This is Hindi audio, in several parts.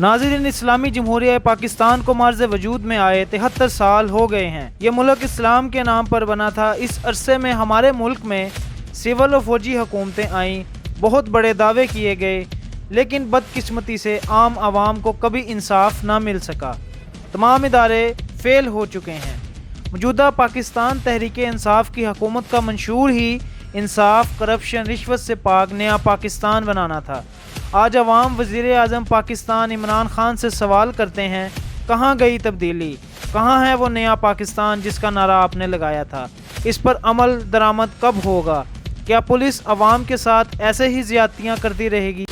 नाज़रीन, इस्लामी जमहूरिया पाकिस्तान को मार्ज़ वजूद में आए 73 साल हो गए हैं। ये मुल्क इस्लाम के नाम पर बना था। इस अरसे में हमारे मुल्क में सिविल और फौजी हुकूमतें आईं, बहुत बड़े दावे किए गए, लेकिन बदकिस्मती से आम आवाम को कभी इंसाफ ना मिल सका। तमाम इदारे फेल हो चुके हैं। मौजूदा पाकिस्तान तहरीक इंसाफ की हुकूमत का मंशूर ही इंसाफ, करप्शन, रिश्वत से पाक नया पाकिस्तान बनाना था। आज अवाम वज़ीर आज़म पाकिस्तान इमरान खान से सवाल करते हैं, कहाँ गई तब्दीली, कहाँ है वो नया पाकिस्तान जिसका नारा आपने लगाया था? इस पर अमल दरामद कब होगा? क्या पुलिस अवाम के साथ ऐसे ही ज़्यादतियाँ करती रहेगी?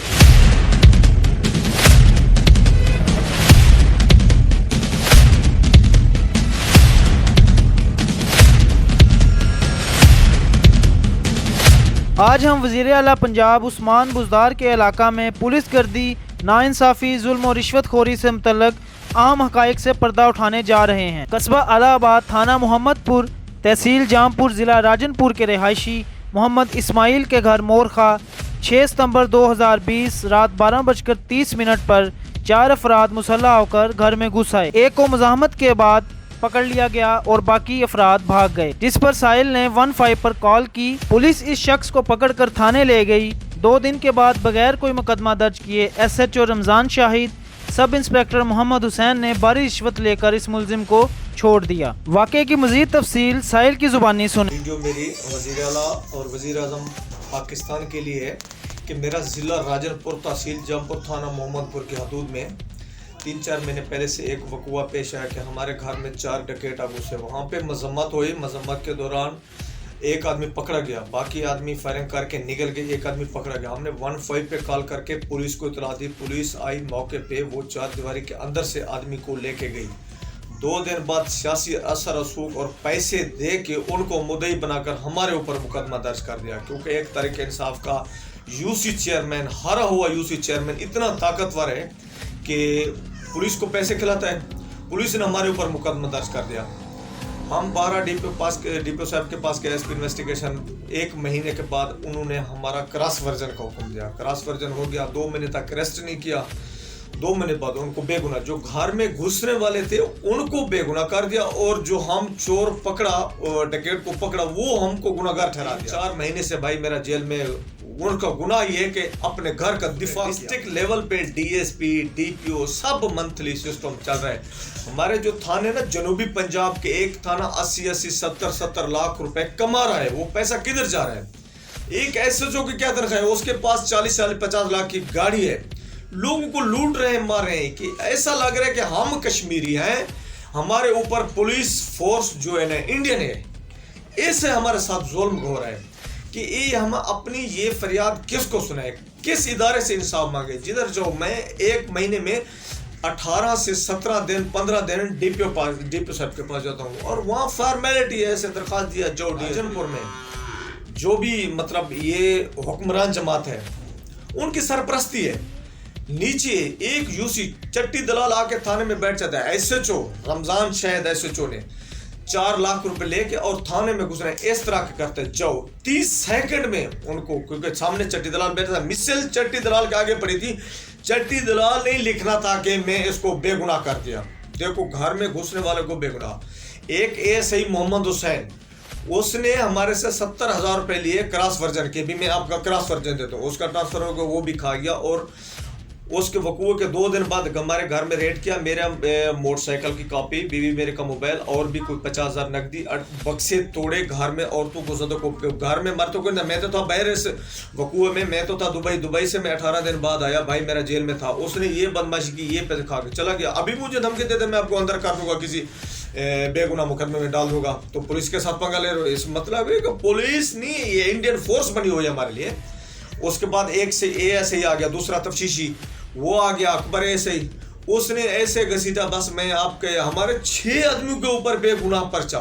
आज हम वज़ीर आला पंजाब उस्मान बुज़दार के इलाका में पुलिस गर्दी, नाइंसाफ़ी, जुल्म और रिश्वतखोरी से मुतल्लक आम हक़ाइक़ से पर्दा उठाने जा रहे हैं। कस्बा इलाहाबाद, थाना मोहम्मदपुर, तहसील जामपुर, ज़िला राजनपुर के रिहायशी मोहम्मद इस्माइल के घर मोरखा 6 सितंबर 2020 रात 12:30 पर 4 अफराद मुसल्लह होकर घर में घुस आए। एक को मुज़ाहमत के बाद पकड़ लिया गया और बाकी अफराद भाग गए, जिस पर साहिल ने 15 पर कॉल की। पुलिस इस शख्स को पकड़कर थाने ले गई। 2 दिन के बाद बगैर कोई मुकदमा दर्ज किए SHO Ramzan Shahid, sub inspector Mohammad Hussain ने भारी रिश्वत लेकर इस मुलजिम को छोड़ दिया। वाक़े की मज़ीद तफसील साहिल की ज़ुबानी सुने। जो मेरी वज़ीर आला और वज़ीर आज़म पाकिस्तान के लिए है कि मेरा ज़िला राजनपुर, तहसील जामपुर, थाना मोहम्मदपुर की हदूद में 3-4 महीने पहले से एक वक़ुआ पेश आया कि हमारे घर में 4 डकैत घुसे। वहाँ पे मजम्मत हुई। मजम्मत के दौरान एक आदमी पकड़ा गया, बाकी आदमी फायरिंग करके निकल गए, एक आदमी पकड़ा गया। हमने 15 पे कॉल करके पुलिस को इतला दी। पुलिस आई मौके पे, वो 4 दीवारी के अंदर से आदमी को लेके गई। 2 दिन बाद सियासी असर रसूख और पैसे दे के उनको मुद्दई बनाकर हमारे ऊपर मुकदमा दर्ज कर दिया, क्योंकि एक तरीक इंसाफ का यूसी चेयरमैन, हारा हुआ यूसी चेयरमैन इतना ताकतवर है कि पुलिस को पैसे खिलाता है। पुलिस ने हमारे ऊपर मुकदमा दर्ज कर दिया। हम 12 डीपीओ साहब के पास गए इसकी इन्वेस्टिगेशन। 1 महीने के बाद उन्होंने हमारा क्रॉस वर्जन का हुक्म दिया। क्रॉस वर्जन हो गया, 2 महीने तक अरेस्ट नहीं किया। 2 महीने बाद उनको बेगुनाह, जो घर में घुसने वाले थे उनको बेगुनाह कर दिया, और जो हम चोर पकड़ा, डकैत को पकड़ा, वो हमको गुनाहगार ठहरा दिया। 4 महीने से भाई मेरा जेल में, उनका गुनाह ये है कि अपने घर का दिफा। डिस्ट्रिक्ट लेवल पे DSP, DPO सब मंथली सिस्टम चल रहा है। हमारे जो थाने ना जनूबी पंजाब के, एक थाना 80-80, 70-70 लाख रुपए कमा रहा है। वो पैसा किधर जा रहा है? एक SHO की क्या तनख्वाह है? उसके पास 40-50 लाख की गाड़ी है। लोगों को लूट रहे हैं, मार रहे हैं। कि ऐसा लग रहा है कि हम कश्मीरी हैं, हमारे ऊपर पुलिस फोर्स जो है ना इंडियन है, इससे हमारे साथ जुल्म हो रहा है। कि ये हम अपनी ये फरियाद किसको सुनाए, किस इदारे से इंसाफ मांगे? जिधर जो मैं 1 महीने में 18 से 17 दिन, 15 दिन डीपीओ साहब के पास जाता हूँ, और वहाँ फॉर्मेलिटी है, ऐसे दरख्वास्त दिया। जो राजनपुर में जो भी मतलब ये हुक्मरान जमात है, उनकी सरपरस्ती है। नीचे एक यूसी चट्टी दलाल आके थाने में बैठ जाता है। SHO रमजान शाहिद SHO ने 4 लाख रुपए लेके और थाने में घुस रहे हैं। इस तरह के करते जाओ 30 सेकंड में उनको, क्योंकि सामने चट्टी दलाल बैठा था। मिसल चट्टी दलाल के आगे पड़ी थी। चट्टी दलाल नहीं लिखना था कि मैं इसको बेगुनाह कर दिया। देखो, घर में घुसने वाले को बेगुनाह। एक ASI मोहम्मद हुसैन, उसने हमारे से 70,000 रुपए लिए क्रॉस वर्जन के। भी मैं आपका क्रॉस वर्जन देता हूँ, उसका ट्रांसफर हो गया, वो भी खा गया। और उसके वकूए के 2 दिन बाद हमारे घर में रेड किया। मेरा मोटरसाइकिल की कॉपी, बीवी मेरे का मोबाइल, और भी कोई 50,000 नकदी, बक्से तोड़े। घर में औरतों को ज़्यादा को घर में मरतों को, मैं तो था बाहर इस वकूए में, मैं तो था दुबई से मैं 18 दिन बाद आया। भाई मेरा जेल में था, उसने ये बदमाशी की, ये पैसे खा के चला गया। अभी मुझे धमकी देते मैं आपको अंदर कर दूंगा, किसी बेगुनाह मुकदमे में डाल दूंगा। तो पुलिस के साथ पंगा ले रहे हो। इस मतलब है कि पुलिस नहीं, ये इंडियन फोर्स बनी हुई है हमारे लिए। उसके बाद एक से ASI आ गया, दूसरा तफ्तीशी वो आ गया, अकबर SI, उसने ऐसे घसीटा, बस मैं आपके हमारे 6 आदमियों के ऊपर बेगुनाह पर्चा।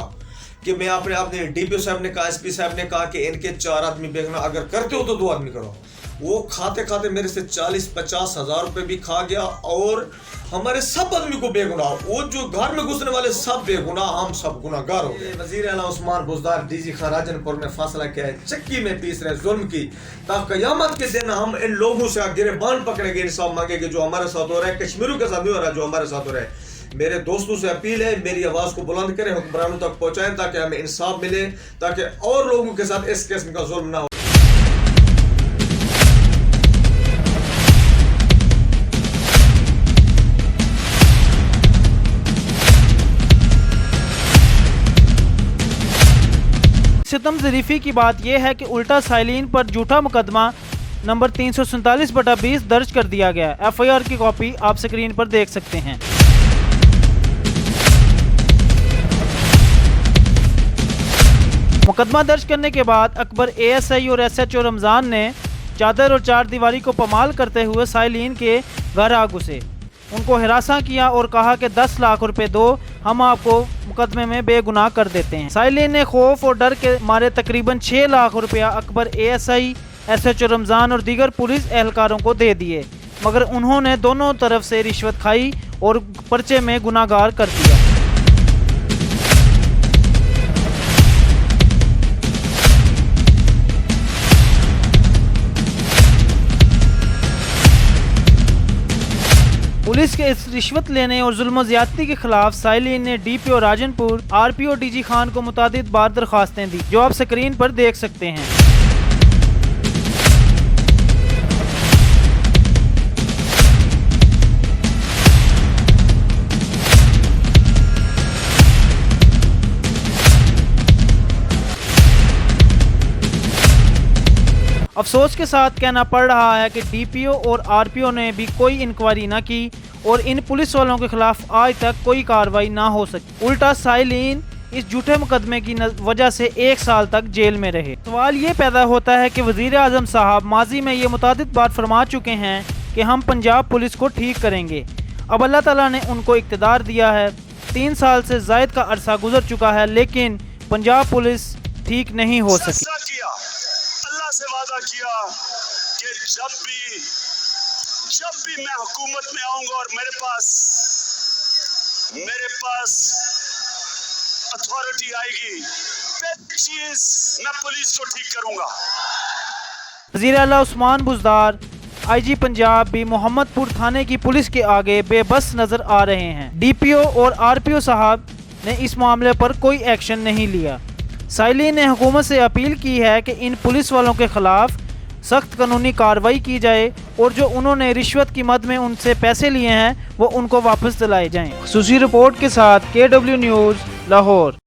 कि मैं आपने DPO साहब ने कहा, SP साहब ने कहा कि इनके 4 आदमी बेगुनाह, अगर करते हो तो 2 आदमी करो। वो खाते खाते मेरे से 40-50 हज़ार रुपये भी खा गया और हमारे सब आदमी को बेगुनाह, वो जो घर में घुसने वाले सब बेगुनाह, हम सब गुनाहगार हो गए। वज़ीर आला उस्मान बुज़दार डीजी खान राजनपुर में फैसला किया है, चक्की में पीस रहे जुल्म की, ताकि क़यामत के दिन हम इन लोगों से गिरबान पकड़ेंगे, इंसाफ मांगेंगे। जो हमारे साथ हो रहा है कश्मीरियों के साथ नहीं हो रहा, जो हमारे साथ हो रहा है। मेरे दोस्तों से अपील है, मेरी आवाज़ को बुलंद करें, हुक्मरानों तक पहुँचाएं, ताकि हमें इंसाफ मिले, ताकि और लोगों के साथ इस किस्म का जुल्म ना हो। सितम ज़रीफ़ी की बात यह है कि उल्टा साइलिन पर झूठा मुकदमा नंबर 347/20 दर्ज कर दिया गया। FIR की कॉपी आप स्क्रीन पर देख सकते हैं। मुकदमा दर्ज करने के बाद अकबर ASI और SHO रमज़ान ने चादर और चार दीवारी को पमाल करते हुए साइलिन के घर आ घुसे, उनको हिरासा किया और कहा कि 10 लाख रुपए दो, हम आपको मुकदमे में बेगुनाह कर देते हैं। साइलिन ने खौफ और डर के मारे तकरीबन 6 लाख रुपया अकबर ASI, SHO रमज़ान और दीगर पुलिस एहलकारों को दे दिए, मगर उन्होंने दोनों तरफ से रिश्वत खाई और पर्चे में गुनाहगार कर दिया। पुलिस के इस रिश्वत लेने और जुल्म ज़्यादती के खिलाफ साइलिन ने DPO Rajanpur, RPO DG Khan को मुतादिद बार दरख्वास्तें दी, जो आप स्क्रीन पर देख सकते हैं। अफसोस के साथ कहना पड़ रहा है कि DPO और RPO ने भी कोई इंक्वायरी न की और इन पुलिस वालों के खिलाफ आज तक कोई कार्रवाई ना हो सकी। उल्टा साइलिन इस झूठे मुकदमे की वजह से 1 साल तक जेल में रहे। सवाल ये पैदा होता है कि वज़ीर आज़म साहब माजी में ये मुतादिद बार फरमा चुके हैं कि हम पंजाब पुलिस को ठीक करेंगे। अब अल्लाह ताला ने उनको इक़्तिदार दिया है। 3 साल से ज़ायद का अरसा गुजर चुका है, लेकिन पंजाब पुलिस ठीक नहीं हो सकी। अल्लाह से वादा किया कि जब भी मैं हुकूमत में आऊंगा और मेरे पास अथॉरिटी आएगी, पहली चीज मैं पुलिस को ठीक करूंगा। वज़ीर आला उस्मान बुज़दार IG पंजाब भी मोहम्मदपुर थाने की पुलिस के आगे बेबस नजर आ रहे हैं। DPO और RPO साहब ने इस मामले पर कोई एक्शन नहीं लिया। साइलिन ने हुकूमत से अपील की है कि इन पुलिस वालों के खिलाफ सख्त कानूनी कार्रवाई की जाए और जो उन्होंने रिश्वत की मद में उनसे पैसे लिए हैं वो उनको वापस दिलाए जाएं। ख़ुसूसी रिपोर्ट के साथ KW न्यूज़ लाहौर।